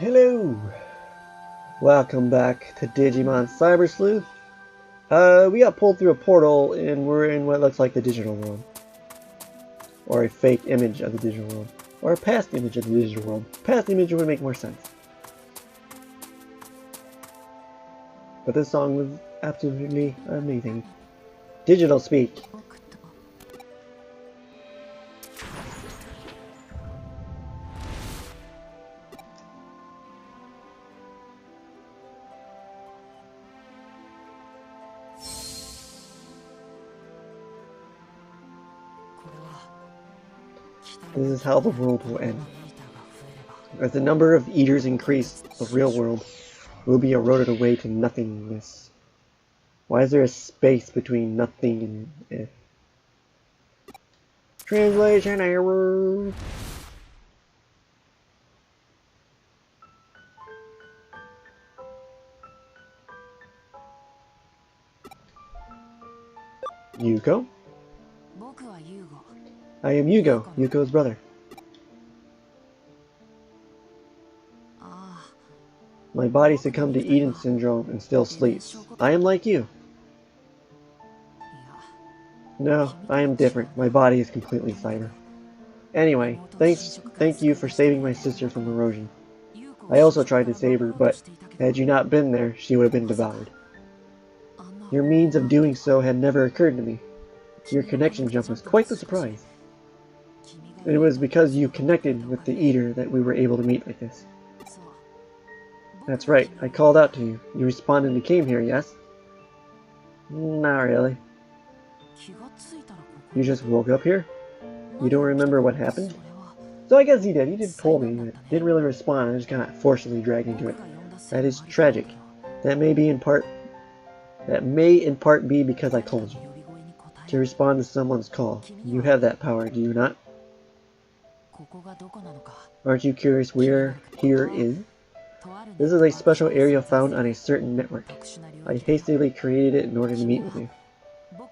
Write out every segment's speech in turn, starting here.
Hello! Welcome back to Digimon Cyber Sleuth. We got pulled through a portal and we're in what looks like the digital world. Or a fake image of the digital world. Or a past image of the digital world. Past image would make more sense. But this song was absolutely amazing. Digital speak. This is how the world will end. As the number of eaters increase, the real world will be eroded away to nothingness. Why is there a space between nothing and Translation error. Yuko? I am Yugo, Yuko's brother. My body succumbed to Eden syndrome and still sleeps. I am like you. No, I am different. My body is completely cyber. Anyway, thank you for saving my sister from erosion. I also tried to save her, but had you not been there, she would have been devoured. Your means of doing so had never occurred to me. Your connection jump was quite the surprise. It was because you connected with the Eater that we were able to meet like this. That's right, I called out to you. You responded and came here, yes? Not really. You just woke up here? You don't remember what happened? So I guess he did. He did pull me, but didn't really respond. I just got forcibly dragged into it. That is tragic. That may in part be because I called you. To respond to someone's call. You have that power, do you not? Aren't you curious where here is? This is a special area found on a certain network. I hastily created it in order to meet with you.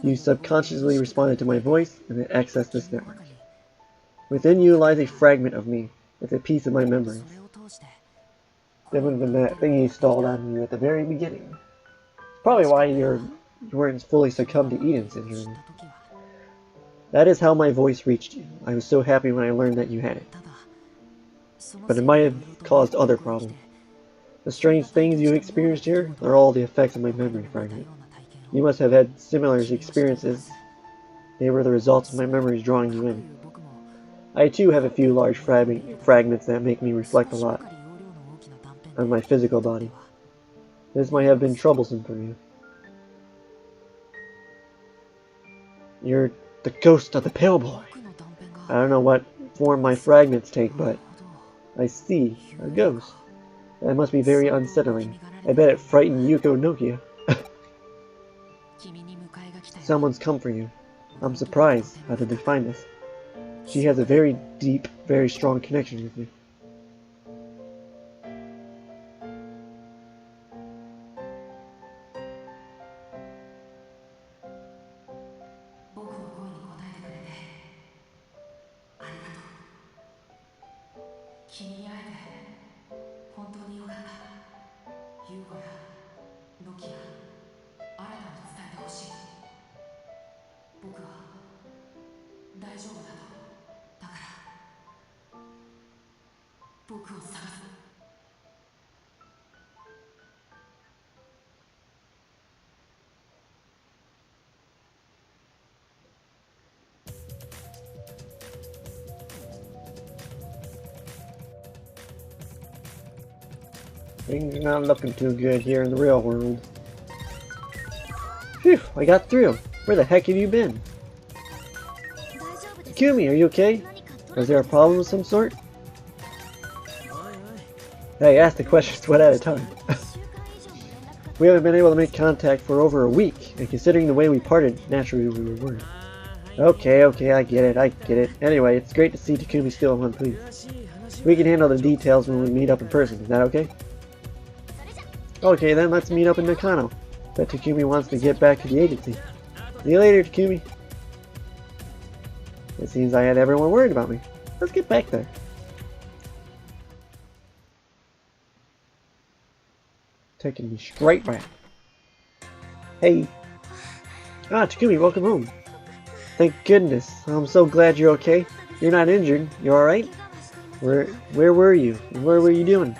You subconsciously responded to my voice and then accessed this network. Within you lies a fragment of me. It's a piece of my memories. That would have been that thing you stalled on you at the very beginning. Probably why you weren't fully succumbed to Eden syndrome. That is how my voice reached you. I was so happy when I learned that you had it. But it might have caused other problems. The strange things you experienced here are all the effects of my memory fragment. You must have had similar experiences. They were the results of my memories drawing you in. I too have a few large fragments that make me reflect a lot on my physical body. This might have been troublesome for you. You're the ghost of the pale boy. I don't know what form my fragments take, but I see a ghost. That must be very unsettling. I bet it frightened Yuko Nokia. Someone's come for you. I'm surprised. How did they find us? She has a very deep, very strong connection with me. Things are not looking too good here in the real world. Phew, I got through. Where the heck have you been? Takumi, are you okay? Was there a problem of some sort? Hey, ask the questions one at a time. We haven't been able to make contact for over a week, and considering the way we parted, naturally we were worried. Okay, I get it. Anyway, it's great to see Takumi still in one piece. We can handle the details when we meet up in person, is that okay? Okay then, let's meet up in Nakano. Bet Takumi wants to get back to the agency. See you later, Takumi. It seems I had everyone worried about me. Let's get back there. taking me straight back. Hey. Ah, Takumi, welcome home. Thank goodness. I'm so glad you're okay. You're not injured. You alright? Where were you? And what were you doing?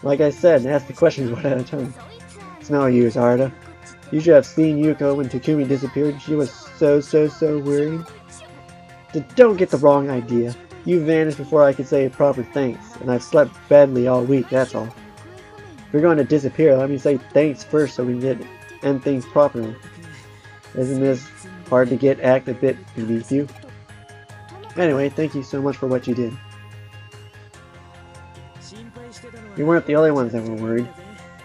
Like I said, ask the questions one at a time. It's no use, Arda. You should have seen Yuko when Takumi disappeared. She was so worried. Don't get the wrong idea. You vanished before I could say a proper thanks, and I've slept badly all week, that's all. If you're going to disappear, let me say thanks first so we can end things properly. Isn't this hard to get act a bit beneath you? Anyway, thank you so much for what you did. You weren't the only ones that were worried.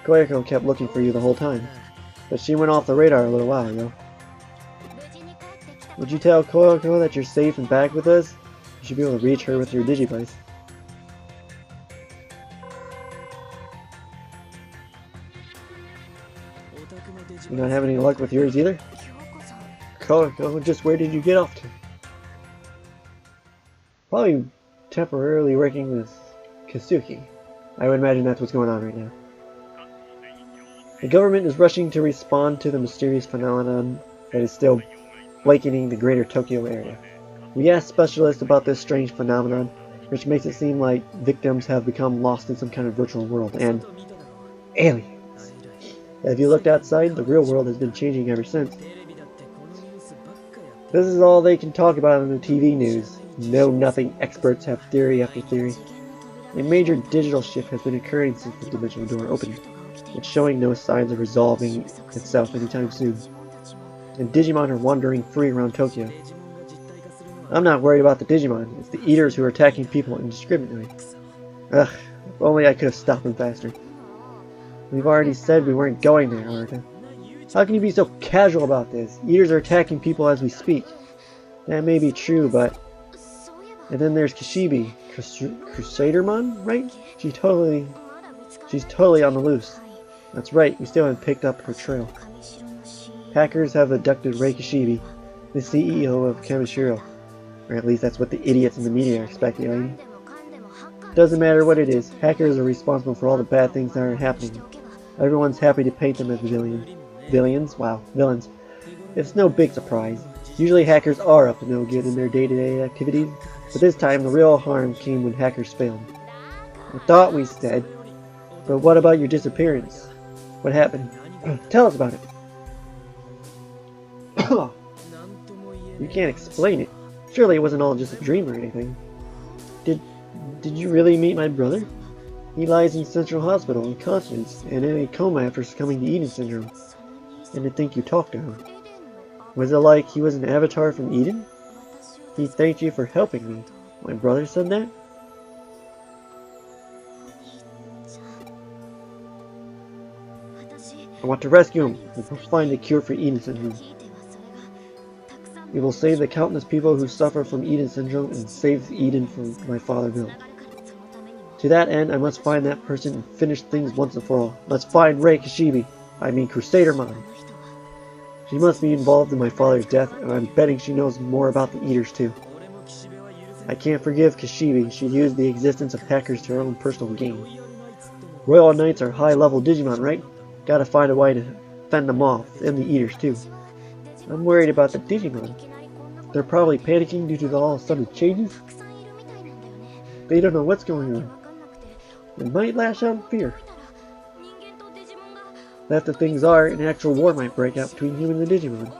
Koyako kept looking for you the whole time, but she went off the radar a little while ago. Would you tell Koyako that you're safe and back with us? You should be able to reach her with your Digivice. You not have any luck with yours either? Koyako, just where did you get off to? Probably temporarily working with Kasuki. I would imagine that's what's going on right now. The government is rushing to respond to the mysterious phenomenon that is still blanketing the greater Tokyo area. We asked specialists about this strange phenomenon, which makes it seem like victims have become lost in some kind of virtual world, and aliens. If you looked outside, the real world has been changing ever since. This is all they can talk about on the TV news. Know-nothing experts have theory after theory. A major digital shift has been occurring since the dimensional door opened. It's showing no signs of resolving itself anytime soon. And Digimon are wandering free around Tokyo. I'm not worried about the Digimon, it's the Eaters who are attacking people indiscriminately. Ugh, if only I could have stopped them faster. We've already said we weren't going there, Arta. How can you be so casual about this? Eaters are attacking people as we speak. That may be true, but... And then there's Kishibe, Crusadermon, right? She's totally on the loose. That's right, we still haven't picked up her trail. Hackers have abducted Rei Kishibe, the CEO of Kamishiro. Or at least that's what the idiots in the media are speculating. Doesn't matter what it is, hackers are responsible for all the bad things that are happening. Everyone's happy to paint them as villains. Wow, villains. It's no big surprise. Usually hackers are up to no good in their day-to-day activities, but this time the real harm came when hackers failed. I thought we said, but what about your disappearance? What happened? Tell us about it. You can't explain it. Surely it wasn't all just a dream or anything. Did you really meet my brother? He lies in Central Hospital unconscious and in a coma after succumbing to Eden Syndrome. And to think you talked to him. Was it like he was an avatar from Eden? He thanked you for helping me. My brother said that? I want to rescue him and find a cure for Eden Syndrome. We will save the countless people who suffer from Eden Syndrome and save Eden from my father built. To that end, I must find that person and finish things once and for all. Let's find Rei Kishibe. I mean Crusadermon. She must be involved in my father's death, and I'm betting she knows more about the Eaters too. I can't forgive Kishibe. She used the existence of hackers to her own personal gain. Royal Knights are high-level Digimon, right? Gotta find a way to fend them off, and the Eaters too. I'm worried about the Digimon. They're probably panicking due to the all-sudden changes. They don't know what's going on. They might lash out in fear. Left as things are, an actual war might break out between humans and Digimon.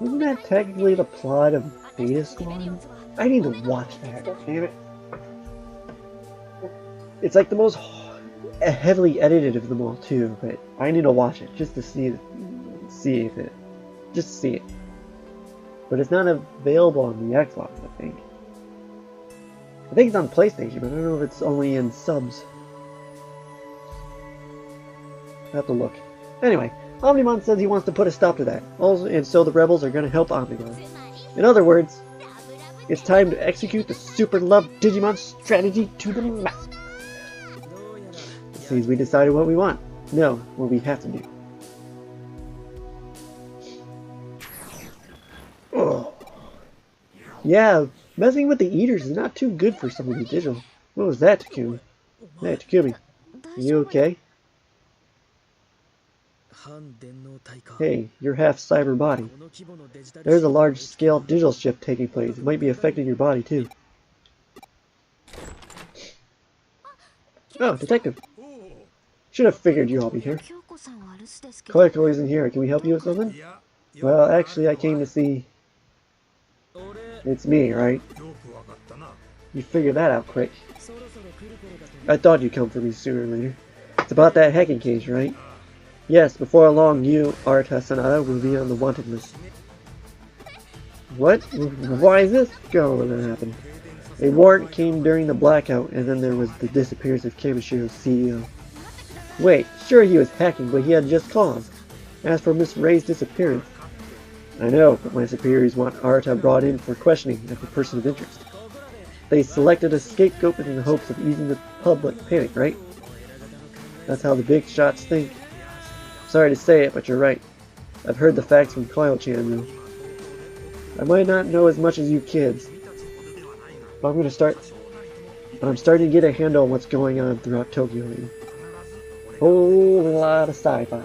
Isn't that technically the plot of Beta Squad? I need to watch that, damn it. It's like the most heavily edited of them all too, but I need to watch it just to see it. But it's not available on the Xbox, I think. I think it's on PlayStation, but I don't know if it's only in subs. I have to look. Anyway, Omnimon says he wants to put a stop to that. Also, and so the rebels are going to help Omnimon. In other words, it's time to execute the Super Love Digimon strategy to the max. It seems we decided what we want. No, what we have to do. Oh. Yeah, messing with the Eaters is not too good for somebody digital. What was that, Takumi? Hey, Takumi, are you okay? Hey, you're half cyber body. There's a large-scale digital shift taking place. It might be affecting your body, too. Oh, detective. Should have figured you'd all be here. Koyako isn't here. Can we help you with something? Well, actually, I came to see... It's me, right? You figured that out quick. I thought you'd come for me sooner or later. It's about that hacking case, right? Yes, before long, you, Arata Sanada, will be on the wanted list. What? Why is this going to happen? A warrant came during the blackout, and then there was the disappearance of Kamashiro's CEO. Wait, sure he was hacking, but he had just cause. As for Miss Ray's disappearance, I know, but my superiors want Arata brought in for questioning as a person of interest. They selected a scapegoat in the hopes of easing the public panic, right? That's how the big shots think. Sorry to say it, but you're right. I've heard the facts from Kyle-chan, though. I might not know as much as you kids, but I'm starting to get a handle on what's going on throughout Tokyo lately. Whole lot of sci-fi.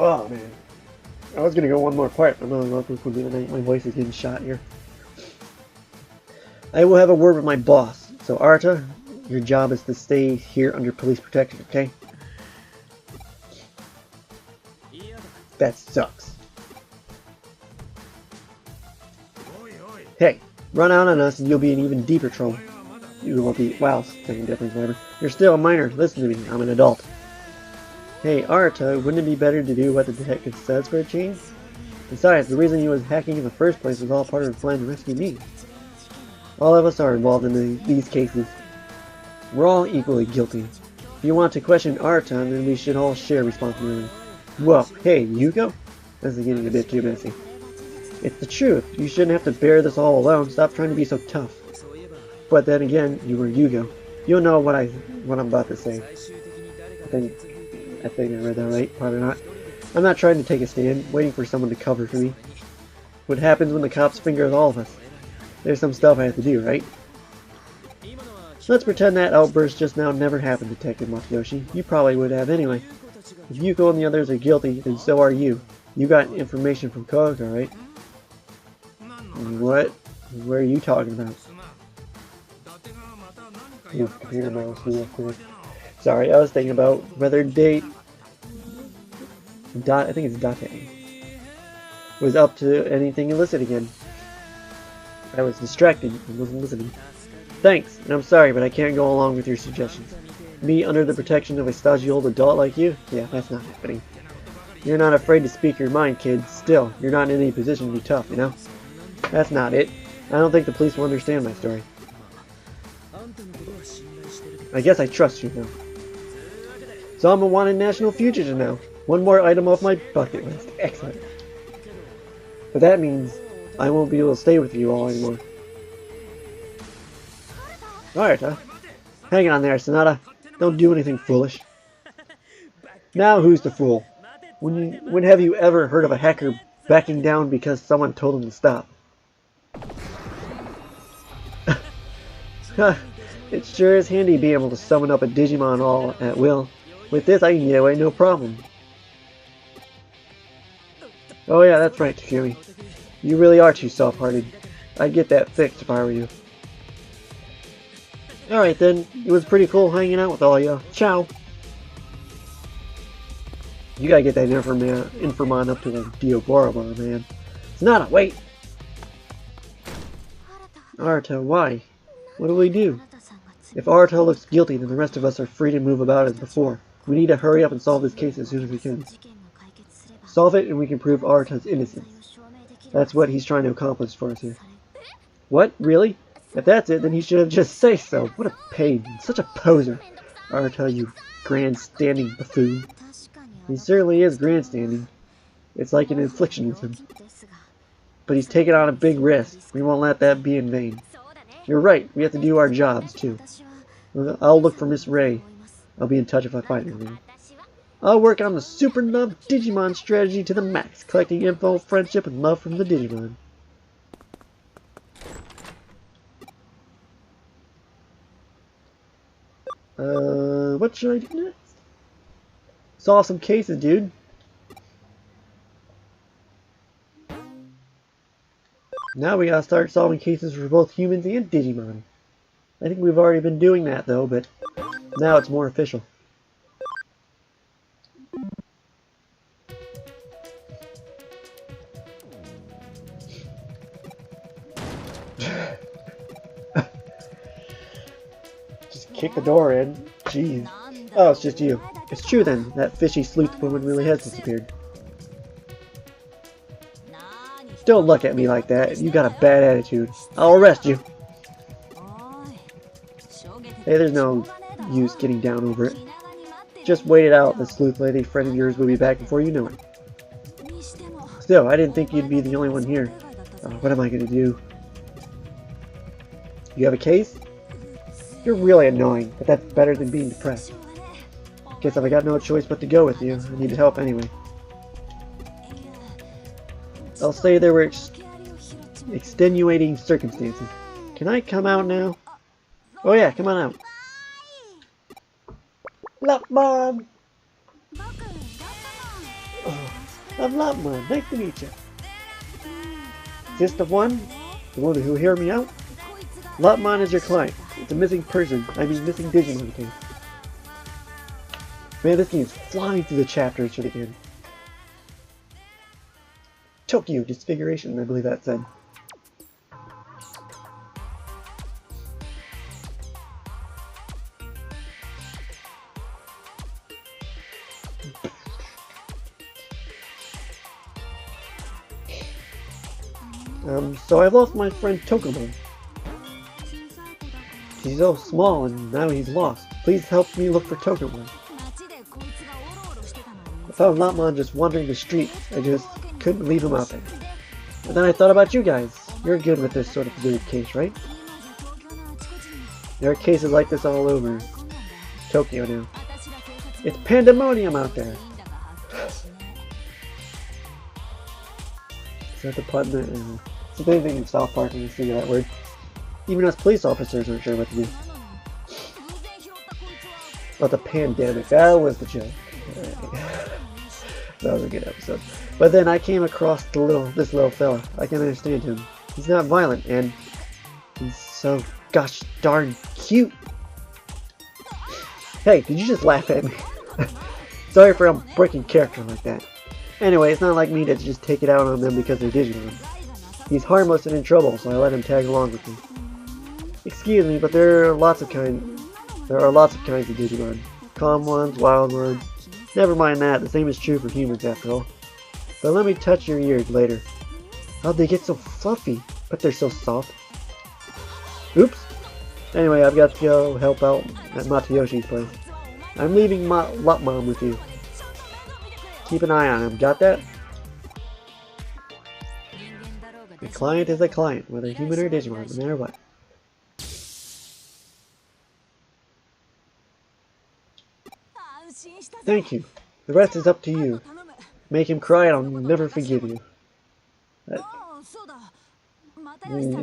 Oh man, I was gonna go one more part. I'm not know if this will be the night. My voice is getting shot here. I will have a word with my boss. So Arata, your job is to stay here under police protection, okay? That sucks. Hey, run out on us and you'll be in even deeper trouble. You won't be, wow, same difference, whatever. You're still a minor. Listen to me, I'm an adult. Hey, Arata, wouldn't it be better to do what the detective says for a change? Besides, the reason he was hacking in the first place was all part of the plan to rescue me. All of us are involved in these cases. We're all equally guilty. If you want to question Arata, then we should all share responsibility. Whoa, hey, Yuko? This is getting a bit too messy. It's the truth. You shouldn't have to bear this all alone. Stop trying to be so tough. But then again, you were Yugo. You'll know what I'm about to say. I think I read that right. Probably not. I'm not trying to take a stand, waiting for someone to cover for me. What happens when the cops finger all of us? There's some stuff I have to do, right? Let's pretend that outburst just now never happened, Detective Masayoshi. You probably would have anyway. If Yuko and the others are guilty, then so are you. You got information from Koga, right? What? What are you talking about? Computer mouse real quick. Sorry, I was thinking about whether I think it's Date, was up to anything illicit again. I was distracted and wasn't listening. Thanks, and I'm sorry, but I can't go along with your suggestions. Me under the protection of a stodgy old adult like you? Yeah, that's not happening. You're not afraid to speak your mind, kid. Still, you're not in any position to be tough, you know? That's not it. I don't think the police will understand my story. I guess I trust you now. So I'm a wanted national fugitive now. One more item off my bucket list. Excellent. But that means I won't be able to stay with you all anymore. Alright, hang on there, Sonata. Don't do anything foolish. Now who's the fool? When have you ever heard of a hacker backing down because someone told him to stop? It sure is handy being able to summon up a Digimon all at will. With this I can get away no problem. Oh yeah, that's right, Takumi. You really are too soft-hearted. I'd get that fixed if I were you. Alright then, it was pretty cool hanging out with all y'all. Ciao! You gotta get that Informon up to the Diogoraba, man. Sonata, wait! Arata, why? What do we do? If Arata looks guilty, then the rest of us are free to move about as before. We need to hurry up and solve this case as soon as we can. Solve it and we can prove Arata's innocence. That's what he's trying to accomplish for us here. What? Really? If that's it, then he should have just said so. What a pain. Such a poser. Arata, you grandstanding buffoon. He certainly is grandstanding. It's like an infliction with him. But he's taken on a big risk. We won't let that be in vain. You're right. We have to do our jobs, too. I'll look for Miss Ray. I'll be in touch if I find anything. I'll work on the Super Nub Digimon strategy to the max, collecting info, friendship, and love from the Digimon. What should I do next? Solve some cases, dude. Now we gotta start solving cases for both humans and Digimon. I think we've already been doing that though, but now it's more official. Just kick the door in. Jeez. Oh, it's just you. It's true then, that fishy sleuth woman really has disappeared. Don't look at me like that. You got a bad attitude. I'll arrest you. Hey, there's no use getting down over it. Just wait it out. The sleuth lady friend of yours will be back before you know it. Still, I didn't think you'd be the only one here. What am I going to do? You have a case? You're really annoying, but that's better than being depressed. Guess if I got no choice but to go with you, I needed help anyway. I'll say there were extenuating circumstances. Can I come out now? Oh yeah, come on out. Lapmon! Oh, I'm Lapmon. Nice to meet you. Is this the one? The one who hear me out? Lapmon is your client. It's a missing person. I mean missing Digimon case. Man, this game's flying through the chapters for the game. Tokyo Disfiguration, I believe that said. So I've lost my friend Takumi. He's so small and now he's lost. Please help me look for Takumi. I found Lapmon just wandering the street. I just couldn't leave him out there. But then I thought about you guys. You're good with this sort of weird case, right? There are cases like this all over Tokyo now. It's pandemonium out there. Is that the pun? It's the main thing in South Park when you figure that word. Even us police officers aren't sure what to do. About the pandemic, that was the joke. That was a good episode. But then I came across this little fella. I can understand him. He's not violent and he's so gosh darn cute. Hey, did you just laugh at me? Sorry for breaking character like that. Anyway, it's not like me to just take it out on them because they're Digimon. He's harmless and in trouble, so I let him tag along with me. Excuse me, but there are lots of kinds of Digimon. Calm ones, wild ones. Never mind that, the same is true for humans after all. But let me touch your ears later. How'd they get so fluffy? But they're so soft. Oops. Anyway, I've got to go help out at Matayoshi's place. I'm leaving Lapmon with you. Keep an eye on him, got that? A client is a client, whether human or Digimon, no matter what. Thank you. The rest is up to you. Make him cry and I'll never forgive you.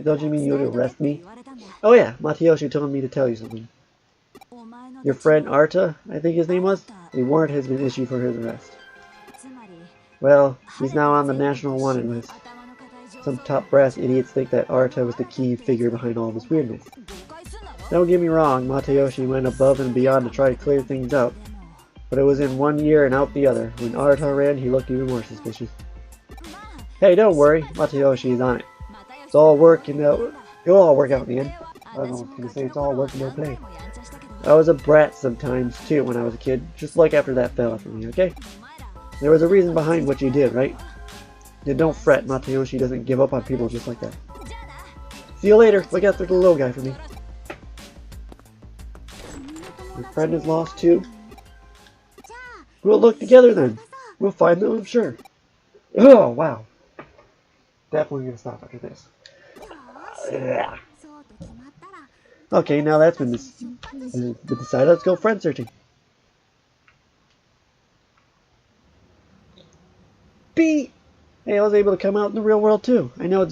Don't you mean you would arrest me? Oh yeah, Matayoshi told me to tell you something. Your friend Arta, I think his name was? A warrant has been issued for his arrest. Well, he's now on the national wanted list. Some top brass idiots think that Arta was the key figure behind all this weirdness. Don't get me wrong, Matayoshi went above and beyond to try to clear things up. But it was in one ear and out the other. When Arta ran, he looked even more suspicious. Hey, don't worry, Matayoshi is on it. It's all work, it'll all work out in the end. I don't know what I was going to say, it's all work and no play. I was a brat sometimes, too, when I was a kid, just like after that fella for me, okay? There was a reason behind what you did, right? And don't fret, Matayoshi doesn't give up on people just like that. See you later, look after the little guy for me. Your friend is lost, too? We'll look together then. We'll find them, I'm sure. Oh, wow. Definitely gonna stop after this. Okay, now that's been decided. Let's go friend searching. B! Hey, I was able to come out in the real world too. I know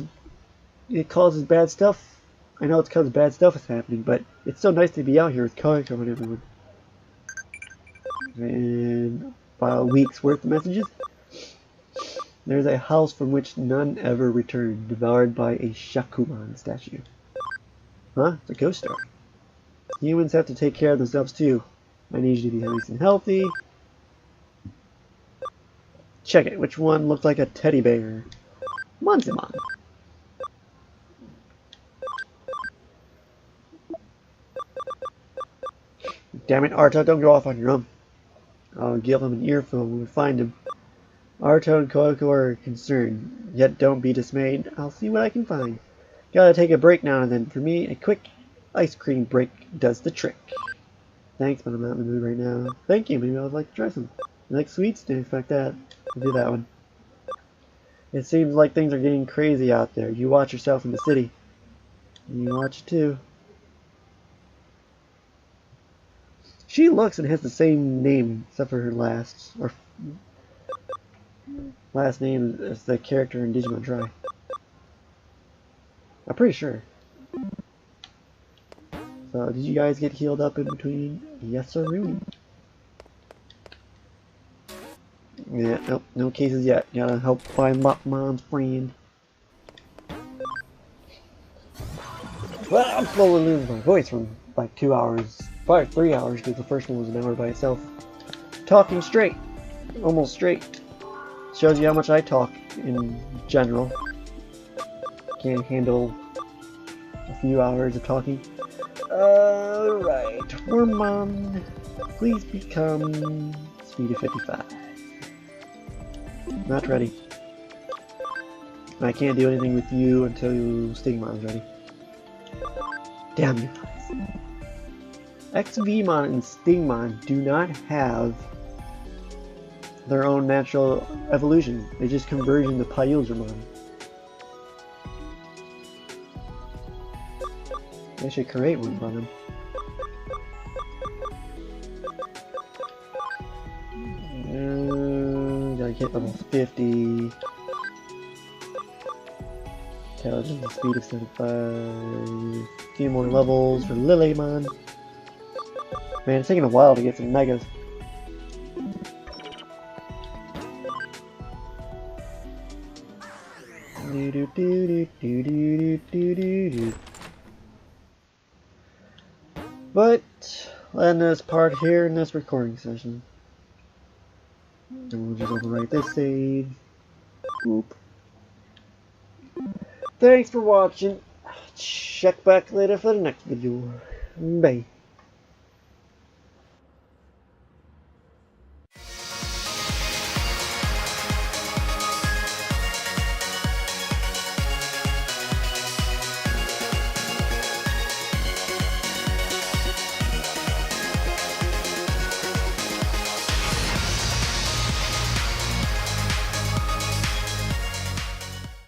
it causes bad stuff. I know it's because bad stuff is happening, but it's so nice to be out here with Koiko and everyone. And about a week's worth of messages. There's a house from which none ever returned, devoured by a Shakuman statue. Huh? It's a ghost story. Humans have to take care of themselves too. I need you to be nice and healthy. Check it. Which one looked like a teddy bear? Monzimon. Damn it, Arto, don't go off on your own. I'll give him an earful when we find him. Arto and Koiko are concerned, yet don't be dismayed. I'll see what I can find. Gotta take a break now and then. For me, a quick ice cream break does the trick. Thanks, but I'm not in the mood right now. Thank you, maybe I'd like to try some. You like sweets? In fact, that. I'll do that one. It seems like things are getting crazy out there. You watch yourself in the city. You watch too. She looks and has the same name, except for her last name as the character in Digimon Try. I'm pretty sure. So, did you guys get healed up in between? Yes, sir. Yeah, nope, no cases yet. Gotta help find Mopmon's friend. Well, I'm slowly losing my voice from like 2 hours, probably 3 hours, because the first one was an hour by itself. Talking straight, almost straight. Shows you how much I talk in general. Can't handle a few hours of talking. Alright, Wormmon, please become speed of 55. Not ready. I can't do anything with you until Stigmon's ready. Damn you guys. XVmon and Stigmon do not have their own natural evolution. They just converge into Pyldramon. I should create one for them. Gotta get level 50. Intelligence and speed of 75. A few more levels for Lilymon. Man, it's taking a while to get some megas. But I'll end this part here in this recording session. And we'll just overwrite this save. Oop. Thanks for watching. Check back later for the next video. Bye.